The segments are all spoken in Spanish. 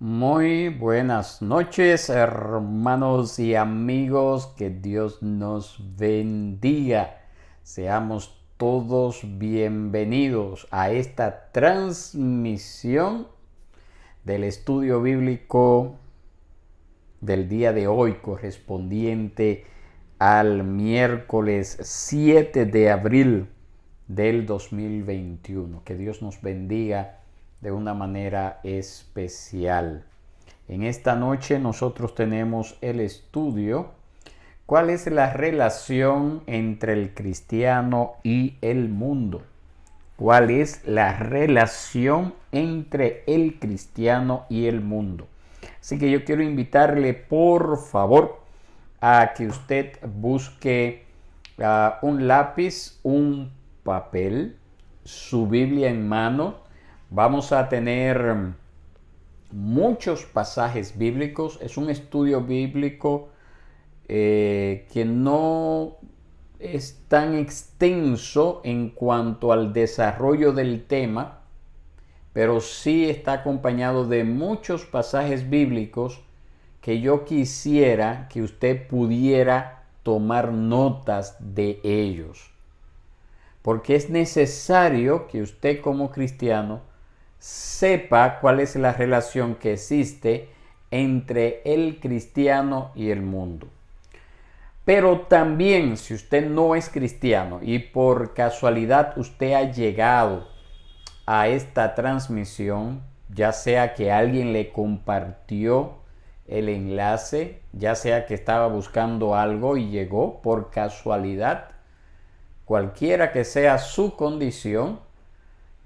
Muy buenas noches, hermanos y amigos. Que Dios nos bendiga. Seamos todos bienvenidos a esta transmisión del estudio bíblico del día de hoy, correspondiente al miércoles 7 de abril del 2021. Que Dios nos bendiga de una manera especial. En esta noche nosotros tenemos el estudio: ¿cuál es la relación entre el cristiano y el mundo? ¿Cuál es la relación entre el cristiano y el mundo? Así que yo quiero invitarle, por favor, a que usted busque un lápiz, un papel, su Biblia en mano. Vamos a tener muchos pasajes bíblicos. Es un estudio bíblico que no es tan extenso en cuanto al desarrollo del tema, pero sí está acompañado de muchos pasajes bíblicos que yo quisiera que usted pudiera tomar notas de ellos, porque es necesario que usted, como cristiano, sepa cuál es la relación que existe entre el cristiano y el mundo. Pero también, si usted no es cristiano y por casualidad usted ha llegado a esta transmisión, ya sea que alguien le compartió el enlace, ya sea que estaba buscando algo y llegó por casualidad, cualquiera que sea su condición,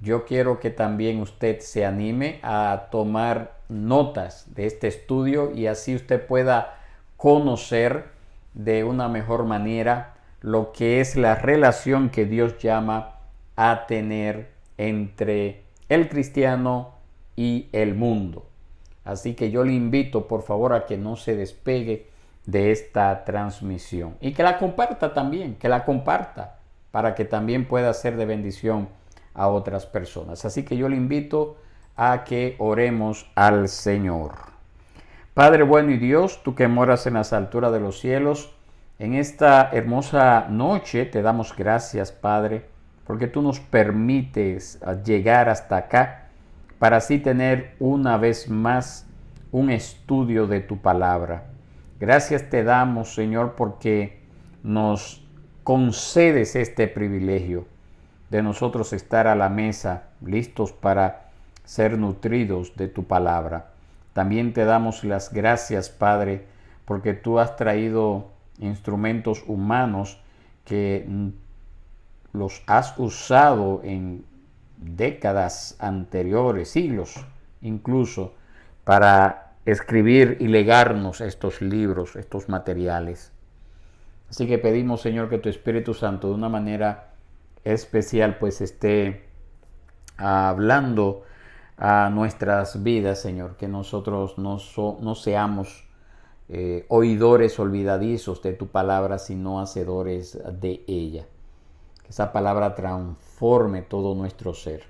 yo quiero que también usted se anime a tomar notas de este estudio y así usted pueda conocer de una mejor manera lo que es la relación que Dios llama a tener entre el cristiano y el mundo. Así que yo le invito, por favor, a que no se despegue de esta transmisión y que la comparta también, que la comparta para que también pueda ser de bendición a otras personas. Así que yo le invito a que oremos al Señor. Padre bueno y Dios, tú que moras en las alturas de los cielos, en esta hermosa noche te damos gracias, Padre, porque tú nos permites llegar hasta acá para así tener una vez más un estudio de tu palabra. Gracias te damos, Señor, porque nos concedes este privilegio de nosotros estar a la mesa, listos para ser nutridos de tu palabra. También te damos las gracias, Padre, porque tú has traído instrumentos humanos que los has usado en décadas anteriores, siglos incluso, para escribir y legarnos estos libros, estos materiales. Así que pedimos, Señor, que tu Espíritu Santo de una manera especial pues esté hablando a nuestras vidas, Señor, que nosotros no seamos oidores olvidadizos de tu palabra, sino hacedores de ella. Que esa palabra transforme todo nuestro ser.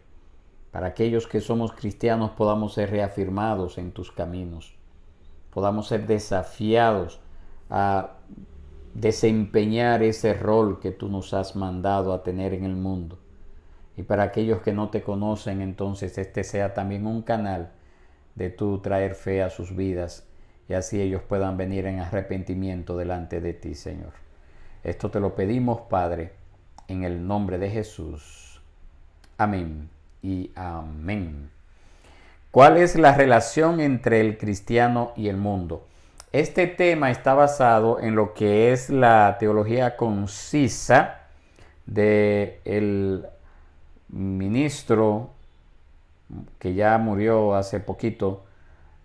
Para aquellos que somos cristianos podamos ser reafirmados en tus caminos, podamos ser desafiados a desempeñar ese rol que tú nos has mandado a tener en el mundo. Y para aquellos que no te conocen, entonces este sea también un canal de tú traer fe a sus vidas y así ellos puedan venir en arrepentimiento delante de ti, Señor. Esto te lo pedimos, Padre, en el nombre de Jesús. Amén y amén. ¿Cuál es la relación entre el cristiano y el mundo? Este tema está basado en lo que es la teología concisa del ministro que ya murió hace poquito,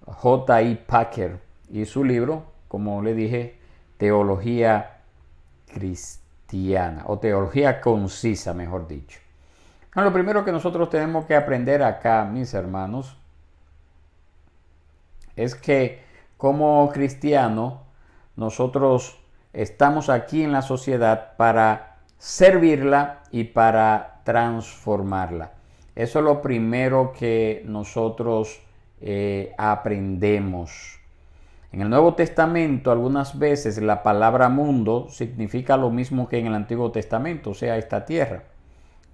J.I. Packer, y su libro, como le dije, Teología Cristiana, o Teología Concisa, mejor dicho. Lo primero que nosotros tenemos que aprender acá, mis hermanos, es que como cristianos nosotros estamos aquí en la sociedad para servirla y para transformarla. Eso es lo primero que nosotros aprendemos. En el Nuevo Testamento algunas veces la palabra mundo significa lo mismo que en el Antiguo Testamento, o sea, esta tierra,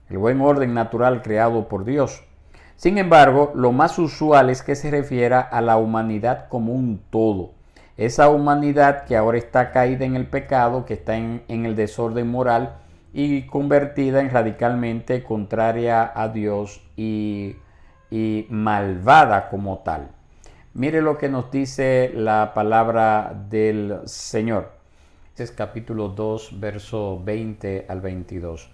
el buen orden natural creado por Dios. Sin embargo, lo más usual es que se refiera a la humanidad como un todo. Esa humanidad que ahora está caída en el pecado, que está en el desorden moral y convertida en radicalmente contraria a Dios y malvada como tal. Mire lo que nos dice la palabra del Señor. Este es capítulo 2, verso 20 al 22.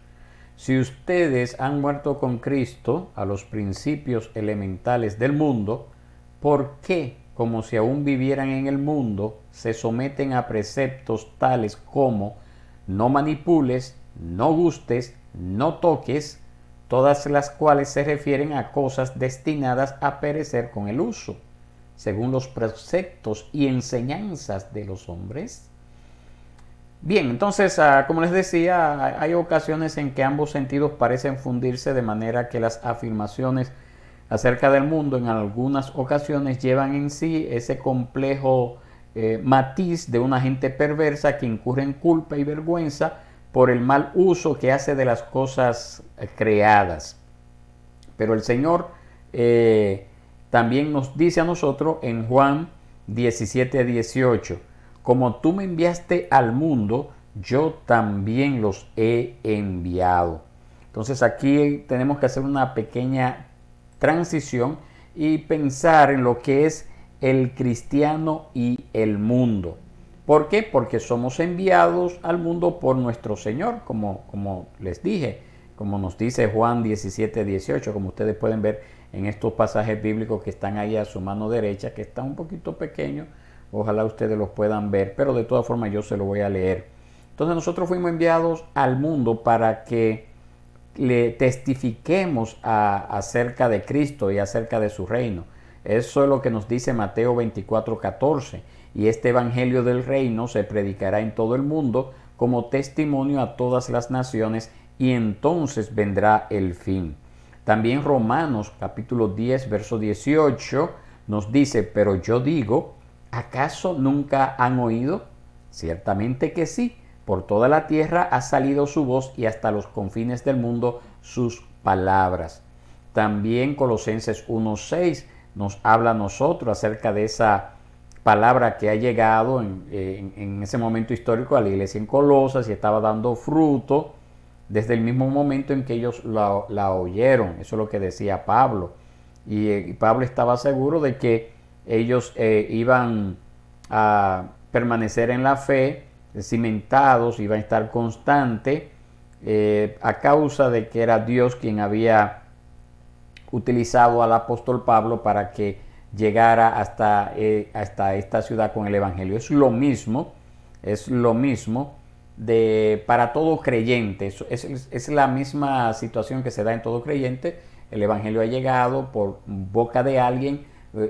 Si ustedes han muerto con Cristo a los principios elementales del mundo, ¿por qué, como si aún vivieran en el mundo, se someten a preceptos tales como no manipules, no gustes, no toques, todas las cuales se refieren a cosas destinadas a perecer con el uso, según los preceptos y enseñanzas de los hombres? Bien, entonces, como les decía, hay ocasiones en que ambos sentidos parecen fundirse, de manera que las afirmaciones acerca del mundo en algunas ocasiones llevan en sí ese complejo matiz de una gente perversa que incurre en culpa y vergüenza por el mal uso que hace de las cosas creadas. Pero el Señor también nos dice a nosotros en Juan 17:18, como tú me enviaste al mundo, yo también los he enviado. Entonces aquí tenemos que hacer una pequeña transición y pensar en lo que es el cristiano y el mundo. ¿Por qué? Porque somos enviados al mundo por nuestro Señor, como les dije, como nos dice Juan 17:18, como ustedes pueden ver en estos pasajes bíblicos que están ahí a su mano derecha, que están un poquito pequeños, ojalá ustedes los puedan ver, pero de todas formas yo se lo voy a leer. Entonces nosotros fuimos enviados al mundo para que le testifiquemos acerca de Cristo y acerca de su reino. Eso es lo que nos dice Mateo 24:14. Y este evangelio del reino se predicará en todo el mundo como testimonio a todas las naciones, y entonces vendrá el fin. También Romanos capítulo 10, verso 18 nos dice, pero yo digo, ¿acaso nunca han oído? Ciertamente que sí. Por toda la tierra ha salido su voz y hasta los confines del mundo sus palabras. También Colosenses 1:6 nos habla a nosotros acerca de esa palabra que ha llegado en ese momento histórico a la iglesia en Colosas y estaba dando fruto desde el mismo momento en que ellos la oyeron. Eso es lo que decía Pablo. Y Pablo estaba seguro de que ellos iban a permanecer en la fe, cimentados, iban a estar constantes a causa de que era Dios quien había utilizado al apóstol Pablo para que llegara hasta esta ciudad con el evangelio. Es lo mismo para todo creyente. Es la misma situación que se da en todo creyente. El evangelio ha llegado por boca de alguien,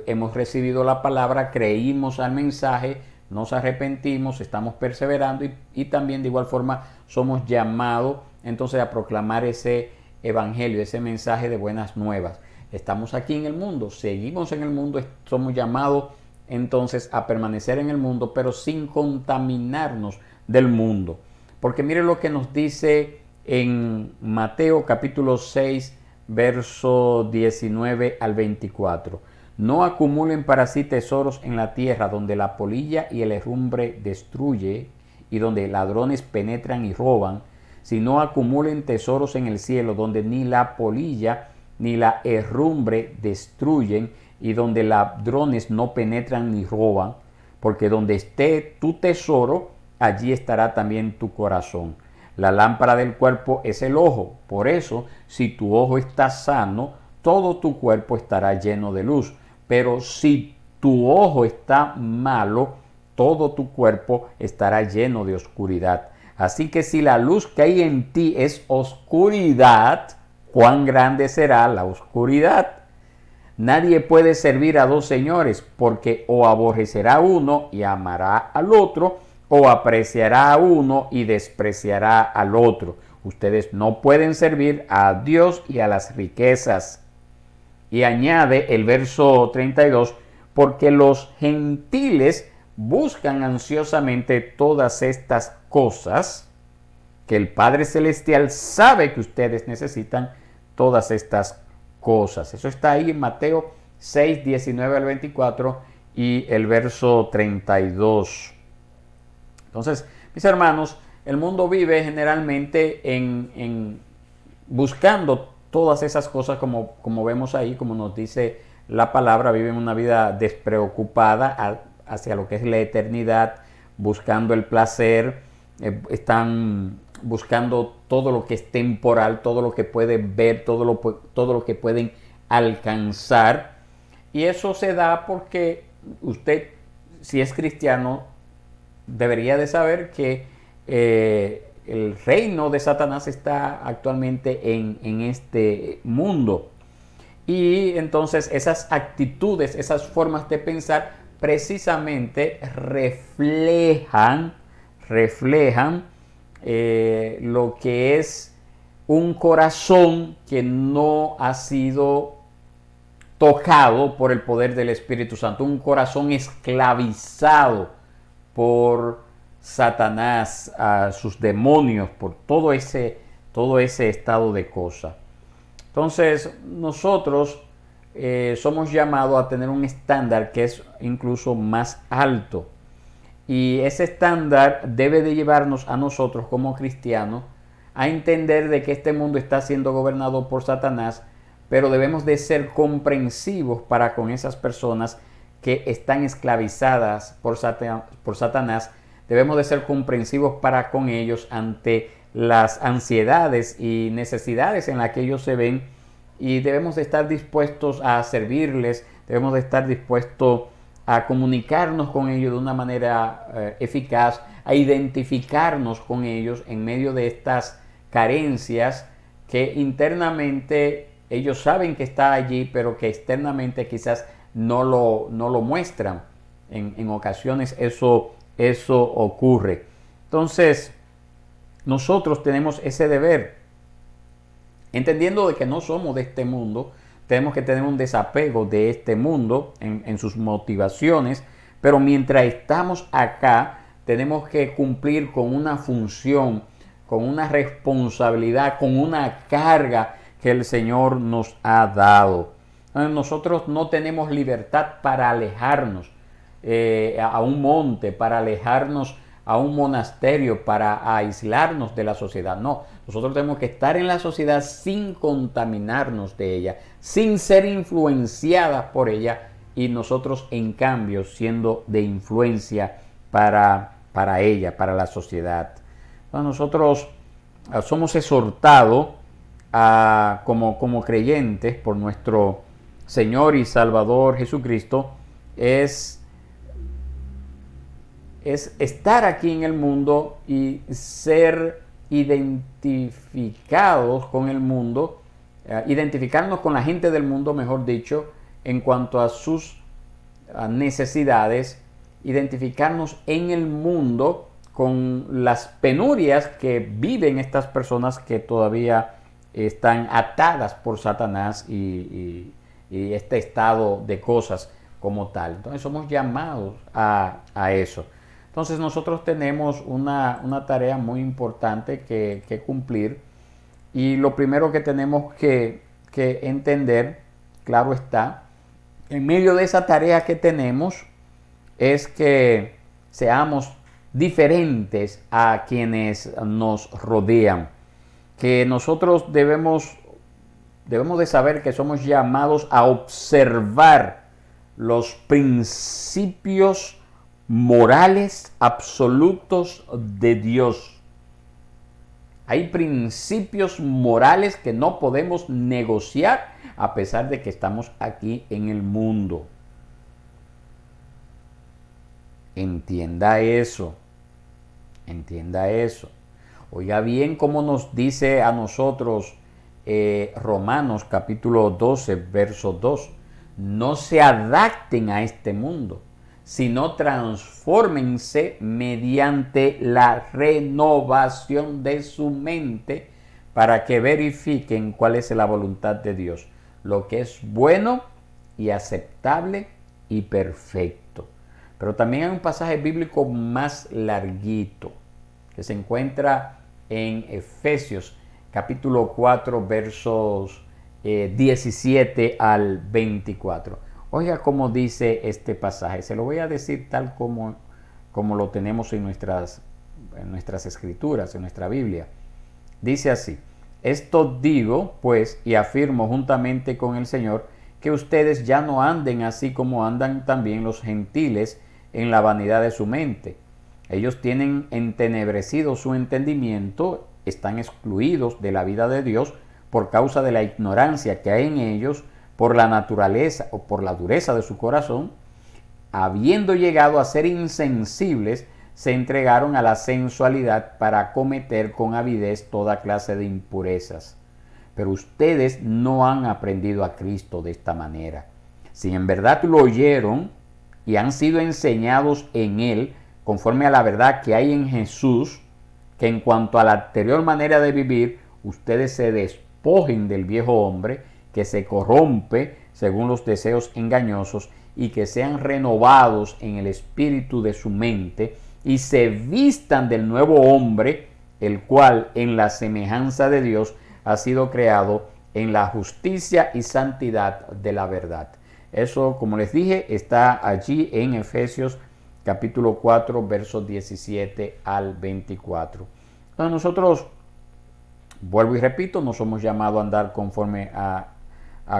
hemos recibido la palabra, creímos al mensaje, nos arrepentimos, estamos perseverando y también de igual forma somos llamados entonces a proclamar ese evangelio, ese mensaje de buenas nuevas. Estamos aquí en el mundo, seguimos en el mundo, somos llamados entonces a permanecer en el mundo, pero sin contaminarnos del mundo. Porque mire lo que nos dice en Mateo capítulo 6, verso 19 al 24. No acumulen para sí tesoros en la tierra, donde la polilla y el herrumbre destruye y donde ladrones penetran y roban, sino acumulen tesoros en el cielo, donde ni la polilla ni la herrumbre destruyen y donde ladrones no penetran ni roban, porque donde esté tu tesoro, allí estará también tu corazón. La lámpara del cuerpo es el ojo. Por eso, si tu ojo está sano, todo tu cuerpo estará lleno de luz. Pero si tu ojo está malo, todo tu cuerpo estará lleno de oscuridad. Así que si la luz que hay en ti es oscuridad, ¿cuán grande será la oscuridad? Nadie puede servir a dos señores, porque o aborrecerá a uno y amará al otro, o apreciará a uno y despreciará al otro. Ustedes no pueden servir a Dios y a las riquezas. Y añade el verso 32, porque los gentiles buscan ansiosamente todas estas cosas que el Padre Celestial sabe que ustedes necesitan, todas estas cosas. Eso está ahí en Mateo 6, 19 al 24 y el verso 32. Entonces, mis hermanos, el mundo vive generalmente en buscando todas esas cosas como vemos ahí, como nos dice la palabra, viven una vida despreocupada hacia lo que es la eternidad, buscando el placer, están buscando todo lo que es temporal, todo lo que pueden ver, todo lo que pueden alcanzar. Y eso se da porque usted, si es cristiano, debería de saber que el reino de Satanás está actualmente en este mundo. Y entonces esas actitudes, esas formas de pensar precisamente reflejan lo que es un corazón que no ha sido tocado por el poder del Espíritu Santo, un corazón esclavizado por Satanás, a sus demonios, por todo ese estado de cosas. Entonces nosotros somos llamados a tener un estándar que es incluso más alto. Y ese estándar debe de llevarnos a nosotros como cristianos a entender de que este mundo está siendo gobernado por Satanás, pero debemos de ser comprensivos para con esas personas que están esclavizadas por Satanás. Debemos de ser comprensivos para con ellos ante las ansiedades y necesidades en las que ellos se ven, y debemos de estar dispuestos a servirles, debemos de estar dispuestos a comunicarnos con ellos de una manera eficaz, a identificarnos con ellos en medio de estas carencias que internamente ellos saben que está allí, pero que externamente quizás no lo muestran. En ocasiones eso ocurre. Entonces, nosotros tenemos ese deber, entendiendo de que no somos de este mundo. Tenemos que tener un desapego de este mundo en sus motivaciones, pero mientras estamos acá, tenemos que cumplir con una función, con una responsabilidad, con una carga que el Señor nos ha dado. Nosotros no tenemos libertad para alejarnos a un monte, para alejarnos a un monasterio, para aislarnos de la sociedad. No, nosotros tenemos que estar en la sociedad sin contaminarnos de ella, sin ser influenciadas por ella, y nosotros en cambio siendo de influencia para ella, para la sociedad. Entonces, nosotros somos exhortados como creyentes por nuestro Señor y Salvador Jesucristo, es estar aquí en el mundo y ser identificados con el mundo, identificarnos con la gente del mundo, mejor dicho, en cuanto a sus necesidades, identificarnos en el mundo con las penurias que viven estas personas que todavía están atadas por Satanás y este estado de cosas como tal. Entonces somos llamados a eso. Entonces nosotros tenemos una tarea muy importante que cumplir, y lo primero que tenemos que entender, claro está, en medio de esa tarea que tenemos, es que seamos diferentes a quienes nos rodean, que nosotros debemos de saber que somos llamados a observar los principios morales absolutos de Dios. Hay principios morales que no podemos negociar a pesar de que estamos aquí en el mundo. Entienda eso. Entienda eso. Oiga bien cómo nos dice a nosotros Romanos capítulo 12, verso 2. No se adapten a este mundo, sino transfórmense mediante la renovación de su mente para que verifiquen cuál es la voluntad de Dios. lo que es bueno y aceptable y perfecto. Pero también hay un pasaje bíblico más larguito que se encuentra en Efesios capítulo 4 versos 17 al 24. Oiga cómo dice este pasaje. Se lo voy a decir tal como lo tenemos en nuestras escrituras, en nuestra Biblia. Dice así: esto digo, pues, y afirmo juntamente con el Señor, que ustedes ya no anden así como andan también los gentiles en la vanidad de su mente. Ellos tienen entenebrecido su entendimiento, están excluidos de la vida de Dios por causa de la ignorancia que hay en ellos, por la naturaleza o por la dureza de su corazón. Habiendo llegado a ser insensibles, se entregaron a la sensualidad para cometer con avidez toda clase de impurezas. Pero ustedes no han aprendido a Cristo de esta manera. Si en verdad lo oyeron y han sido enseñados en Él, conforme a la verdad que hay en Jesús, que en cuanto a la anterior manera de vivir, ustedes se despojen del viejo hombre que se corrompe según los deseos engañosos, y que sean renovados en el espíritu de su mente y se vistan del nuevo hombre, el cual en la semejanza de Dios ha sido creado en la justicia y santidad de la verdad. Eso, como les dije, está allí en Efesios capítulo 4, versos 17 al 24. Entonces nosotros, vuelvo y repito, no somos llamados a andar conforme a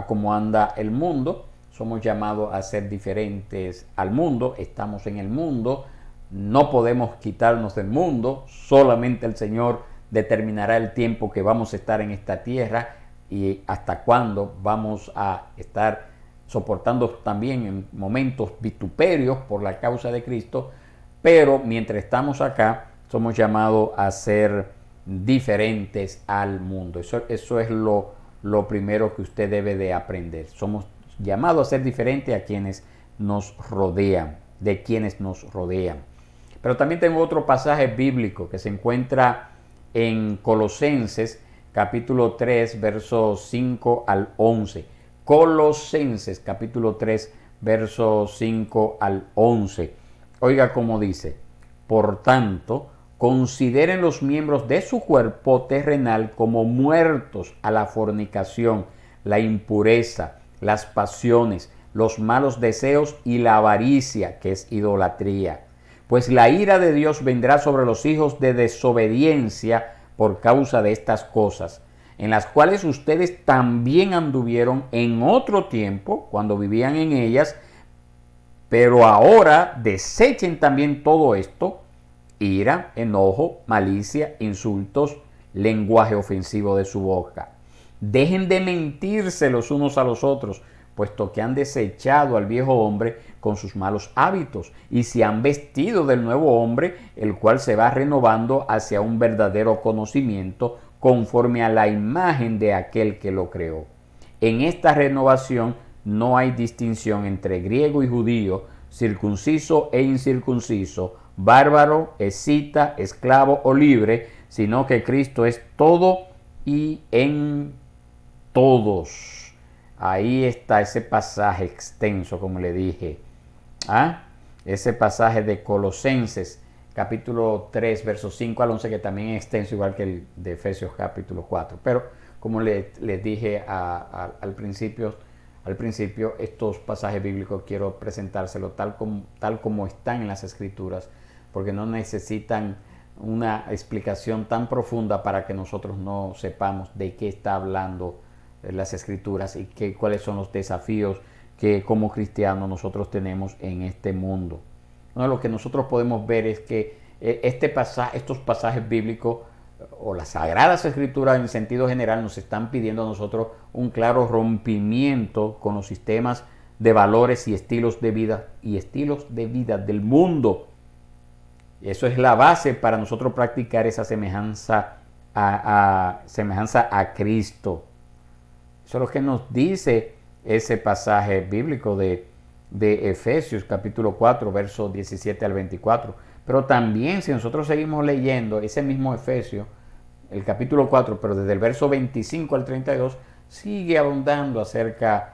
cómo anda el mundo. Somos llamados a ser diferentes al mundo. Estamos en el mundo. No podemos quitarnos del mundo. Solamente el Señor determinará el tiempo que vamos a estar en esta tierra y hasta cuándo vamos a estar soportando también en momentos vituperios por la causa de Cristo. Pero mientras estamos acá, somos llamados a ser diferentes al mundo. Eso es lo primero que usted debe de aprender. Somos llamados a ser diferentes a quienes nos rodean, de quienes nos rodean. Pero también tengo otro pasaje bíblico que se encuentra en Colosenses capítulo 3, versos 5 al 11. Colosenses capítulo 3, versos 5 al 11. Oiga cómo dice: por tanto, consideren los miembros de su cuerpo terrenal como muertos a la fornicación, la impureza, las pasiones, los malos deseos y la avaricia, que es idolatría. Pues la ira de Dios vendrá sobre los hijos de desobediencia por causa de estas cosas, en las cuales ustedes también anduvieron en otro tiempo, cuando vivían en ellas, pero ahora desechen también todo esto: ira, enojo, malicia, insultos, lenguaje ofensivo de su boca. Dejen de mentirse los unos a los otros, puesto que han desechado al viejo hombre con sus malos hábitos y se han vestido del nuevo hombre, el cual se va renovando hacia un verdadero conocimiento conforme a la imagen de aquel que lo creó. En esta renovación no hay distinción entre griego y judío, circunciso e incircunciso, bárbaro, escita, esclavo o libre, sino que Cristo es todo y en todos. Ahí está ese pasaje extenso, como le dije. Ese pasaje de Colosenses, capítulo 3, versos 5 al 11, que también es extenso, igual que el de Efesios, capítulo 4. Pero, como les dije al principio, estos pasajes bíblicos quiero presentárselos tal como están en las Escrituras, porque no necesitan una explicación tan profunda para que nosotros no sepamos de qué está hablando las Escrituras y cuáles son los desafíos que como cristianos nosotros tenemos en este mundo. Lo que nosotros podemos ver es que estos pasajes bíblicos o las Sagradas Escrituras en sentido general nos están pidiendo a nosotros un claro rompimiento con los sistemas de valores y estilos de vida del mundo. Eso es la base para nosotros practicar esa semejanza a Cristo. Eso es lo que nos dice ese pasaje bíblico de Efesios capítulo 4, versos 17 al 24. Pero también, si nosotros seguimos leyendo ese mismo Efesios, el capítulo 4, pero desde el verso 25 al 32, sigue abundando acerca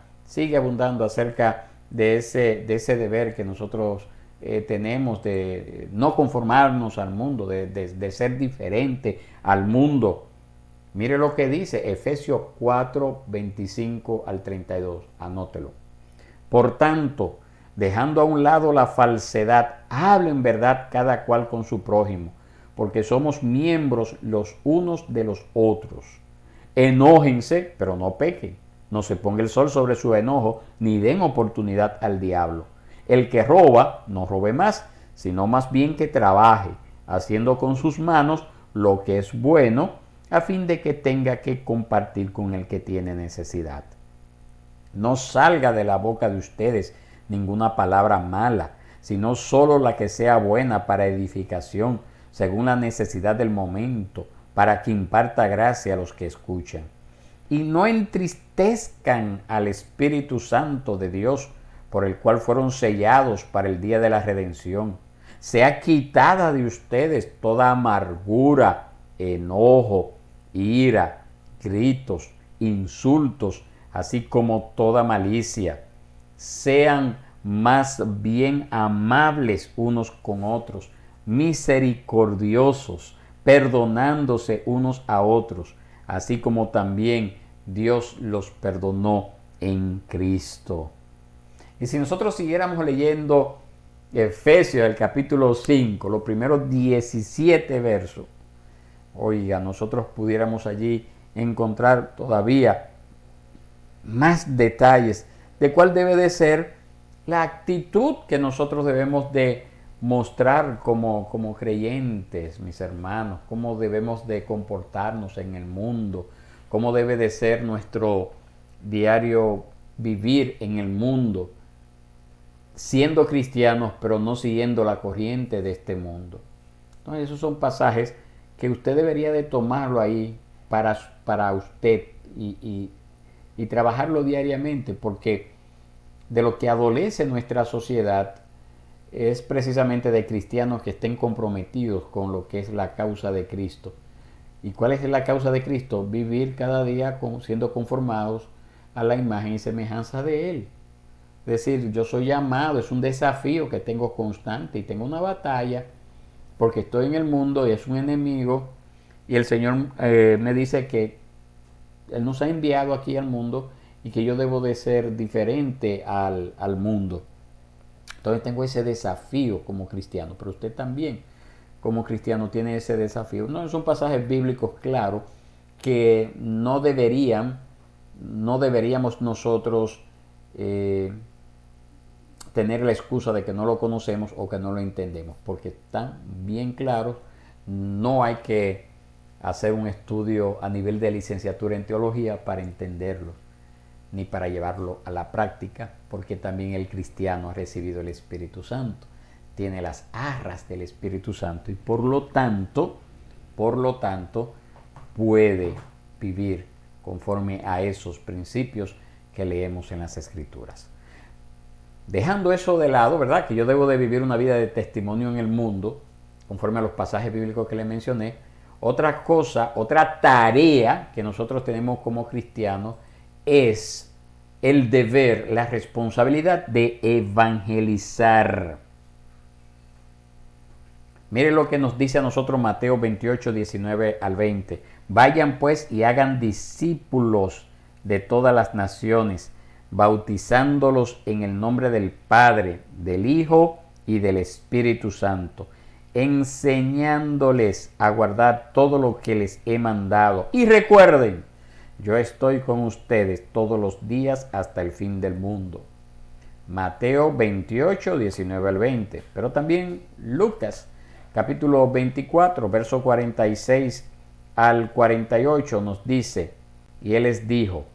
de ese deber que nosotros tenemos de no conformarnos al mundo, de ser diferente al mundo. Mire lo que dice Efesios 4, 25 al 32. Anótelo. Por tanto, dejando a un lado la falsedad, hablen verdad cada cual con su prójimo, porque somos miembros los unos de los otros. Enójense, pero no pequen. No se ponga el sol sobre su enojo, ni den oportunidad al diablo. El que roba, no robe más, sino más bien que trabaje, haciendo con sus manos lo que es bueno, a fin de que tenga que compartir con el que tiene necesidad. No salga de la boca de ustedes ninguna palabra mala, sino solo la que sea buena para edificación, según la necesidad del momento, para que imparta gracia a los que escuchan. Y no entristezcan al Espíritu Santo de Dios, por el cual fueron sellados para el día de la redención. Sea quitada de ustedes toda amargura, enojo, ira, gritos, insultos, así como toda malicia. Sean más bien amables unos con otros, misericordiosos, perdonándose unos a otros, así como también Dios los perdonó en Cristo. Y si nosotros siguiéramos leyendo Efesios, el capítulo 5, los primeros 17 versos, oiga, nosotros pudiéramos allí encontrar todavía más detalles de cuál debe de ser la actitud que nosotros debemos de mostrar como creyentes, mis hermanos, cómo debemos de comportarnos en el mundo, cómo debe de ser nuestro diario vivir en el mundo, siendo cristianos, pero no siguiendo la corriente de este mundo. Entonces, esos son pasajes que usted debería de tomarlo ahí para usted y trabajarlo diariamente, porque de lo que adolece nuestra sociedad es precisamente de cristianos que estén comprometidos con lo que es la causa de Cristo. ¿Y cuál es la causa de Cristo? Vivir cada día siendo conformados a la imagen y semejanza de Él. Es decir, yo soy llamado, es un desafío que tengo constante y tengo una batalla porque estoy en el mundo y es un enemigo y el Señor me dice que Él nos ha enviado aquí al mundo y que yo debo de ser diferente al mundo. Entonces tengo ese desafío como cristiano, pero usted también como cristiano tiene ese desafío. No, son pasajes bíblicos claros que no deberíamos nosotros tener la excusa de que no lo conocemos o que no lo entendemos, porque están bien claros. No hay que hacer un estudio a nivel de licenciatura en teología para entenderlo, ni para llevarlo a la práctica, porque también el cristiano ha recibido el Espíritu Santo, tiene las arras del Espíritu Santo y por lo tanto puede vivir conforme a esos principios que leemos en las Escrituras. Dejando eso de lado, ¿verdad? Que yo debo de vivir una vida de testimonio en el mundo, conforme a los pasajes bíblicos que le mencioné. Otra cosa, otra tarea que nosotros tenemos como cristianos es el deber, la responsabilidad de evangelizar. Mire lo que nos dice a nosotros Mateo 28, 19 al 20. Vayan pues y hagan discípulos de todas las naciones, bautizándolos en el nombre del Padre, del Hijo y del Espíritu Santo, enseñándoles a guardar todo lo que les he mandado. Y recuerden, yo estoy con ustedes todos los días hasta el fin del mundo. Mateo 28, 19 al 20. Pero también Lucas, capítulo 24, verso 46 al 48 nos dice, y Él les dijo,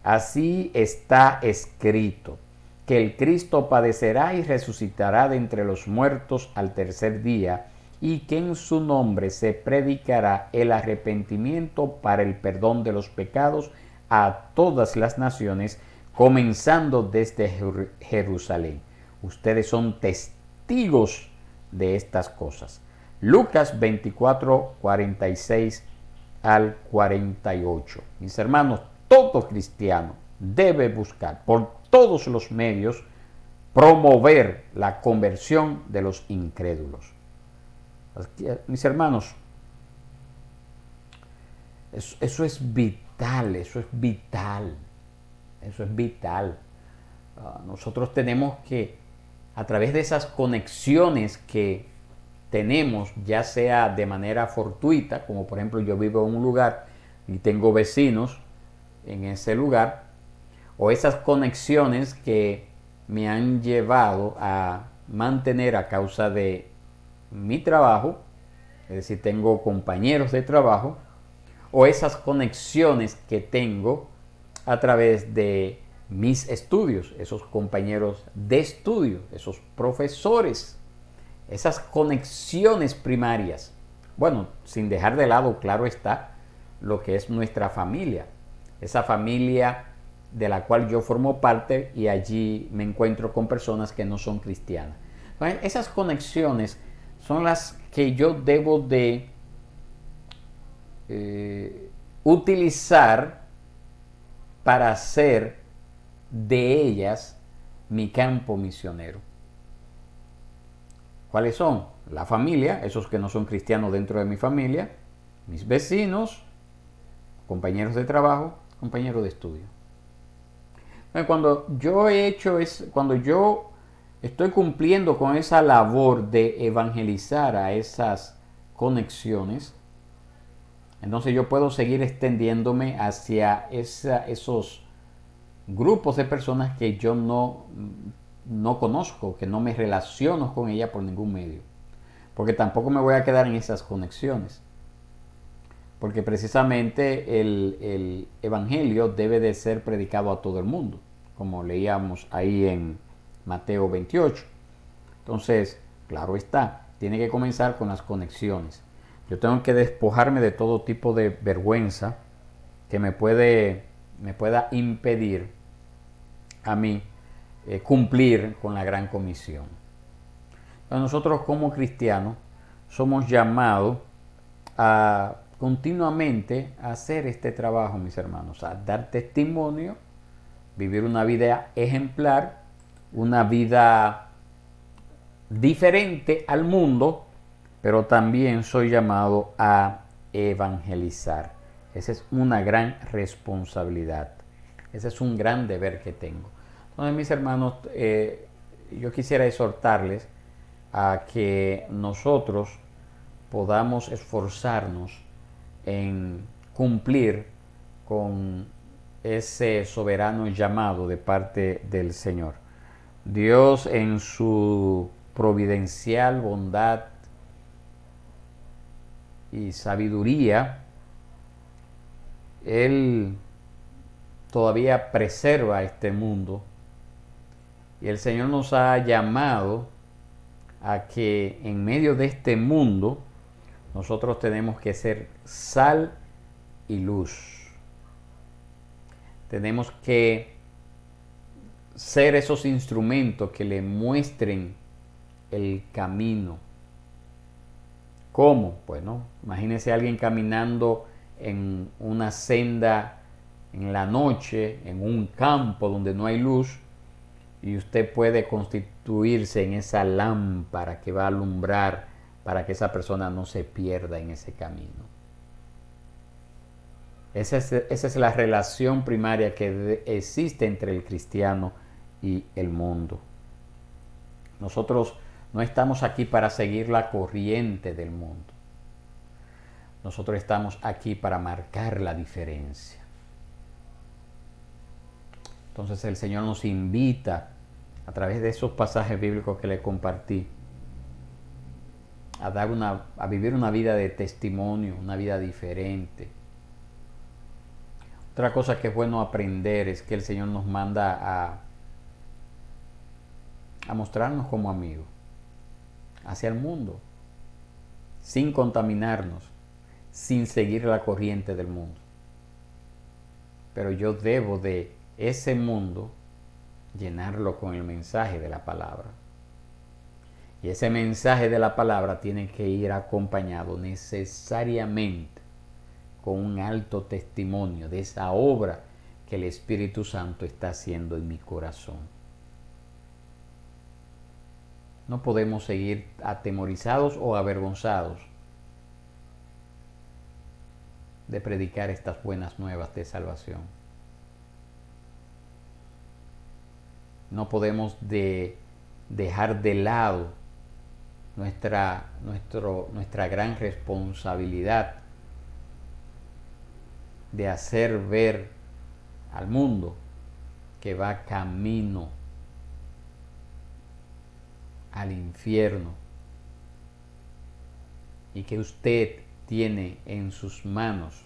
así está escrito, que el Cristo padecerá y resucitará de entre los muertos al tercer día, y que en su nombre se predicará el arrepentimiento para el perdón de los pecados a todas las naciones, comenzando desde Jerusalén. Ustedes son testigos de estas cosas. Lucas 24, 46 al 48. Mis hermanos, todo cristiano debe buscar por todos los medios promover la conversión de los incrédulos. Mis hermanos, eso es vital, eso es vital, eso es vital. Nosotros tenemos que, a través de esas conexiones que tenemos, ya sea de manera fortuita, como por ejemplo yo vivo en un lugar y tengo vecinos en ese lugar, o esas conexiones que me han llevado a mantener a causa de mi trabajo, es decir, tengo compañeros de trabajo, o esas conexiones que tengo a través de mis estudios, esos compañeros de estudio, esos profesores, esas conexiones primarias. Bueno, sin dejar de lado, claro está, lo que es nuestra familia, esa familia de la cual yo formo parte y allí me encuentro con personas que no son cristianas. Entonces, esas conexiones son las que yo debo de utilizar para hacer de ellas mi campo misionero. ¿Cuáles son? La familia, esos que no son cristianos dentro de mi familia, mis vecinos, compañeros de trabajo, compañeros de estudio. Cuando yo cuando yo estoy cumpliendo con esa labor de evangelizar a esas conexiones, entonces yo puedo seguir extendiéndome hacia esos grupos de personas que yo no conozco, que no me relaciono con ella por ningún medio. Porque tampoco me voy a quedar en esas conexiones. Porque precisamente el evangelio debe de ser predicado a todo el mundo, como leíamos ahí en Mateo 28. Entonces, claro está, tiene que comenzar con las conexiones. Yo tengo que despojarme de todo tipo de vergüenza que me pueda impedir a mí cumplir con la gran comisión. Entonces, nosotros como cristianos somos llamados a continuamente a hacer este trabajo, mis hermanos, a dar testimonio, vivir una vida ejemplar, una vida diferente al mundo, pero también soy llamado a evangelizar. Esa es una gran responsabilidad. Ese es un gran deber que tengo. Entonces, mis hermanos, yo quisiera exhortarles a que nosotros podamos esforzarnos en cumplir con ese soberano llamado de parte del Señor. Dios, en su providencial bondad y sabiduría, Él todavía preserva este mundo y el Señor nos ha llamado a que en medio de este mundo nosotros tenemos que ser sal y luz. Tenemos que ser esos instrumentos que le muestren el camino. ¿Cómo? Bueno, imagínese a alguien caminando en una senda en la noche, en un campo donde no hay luz, y usted puede constituirse en esa lámpara que va a alumbrar para que esa persona no se pierda en ese camino. Esa es la relación primaria que existe entre el cristiano y el mundo. Nosotros no estamos aquí para seguir la corriente del mundo. Nosotros estamos aquí para marcar la diferencia. Entonces el Señor nos invita a través de esos pasajes bíblicos que le compartí a vivir una vida de testimonio, una vida diferente. Otra cosa que es bueno aprender es que el Señor nos manda a mostrarnos como amigos hacia el mundo, sin contaminarnos, sin seguir la corriente del mundo. Pero yo debo de ese mundo llenarlo con el mensaje de la palabra. Y ese mensaje de la palabra tiene que ir acompañado necesariamente con un alto testimonio de esa obra que el Espíritu Santo está haciendo en mi corazón. No podemos seguir atemorizados o avergonzados de predicar estas buenas nuevas de salvación. No podemos dejar de lado nuestra gran responsabilidad de hacer ver al mundo que va camino al infierno y que usted tiene en sus manos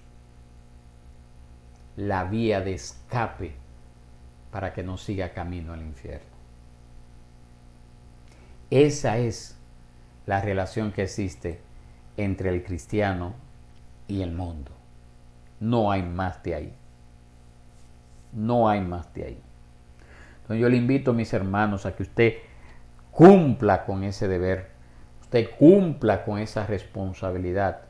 la vía de escape para que no siga camino al infierno. Esa es la relación que existe entre el cristiano y el mundo. No hay más de ahí. No hay más de ahí. Entonces yo le invito, mis hermanos, a que usted cumpla con ese deber, usted cumpla con esa responsabilidad,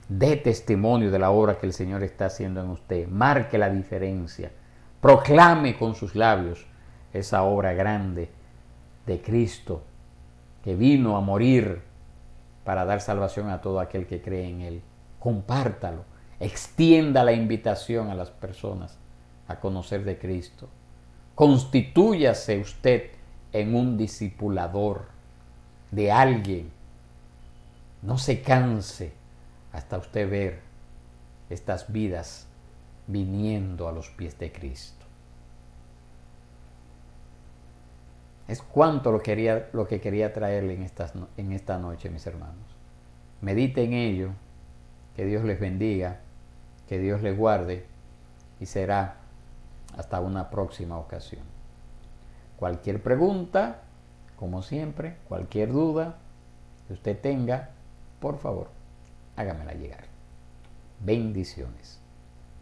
dé testimonio de la obra que el Señor está haciendo en usted, marque la diferencia, proclame con sus labios esa obra grande de Cristo que vino a morir para dar salvación a todo aquel que cree en Él. Compártalo, extienda la invitación a las personas a conocer de Cristo. Constitúyase usted en un discipulador de alguien. No se canse hasta usted ver estas vidas viniendo a los pies de Cristo. Es cuanto lo que quería traerle en esta noche, mis hermanos. Medite en ello, que Dios les bendiga, que Dios les guarde y será hasta una próxima ocasión. Cualquier pregunta, como siempre, cualquier duda que usted tenga, por favor, hágamela llegar. Bendiciones.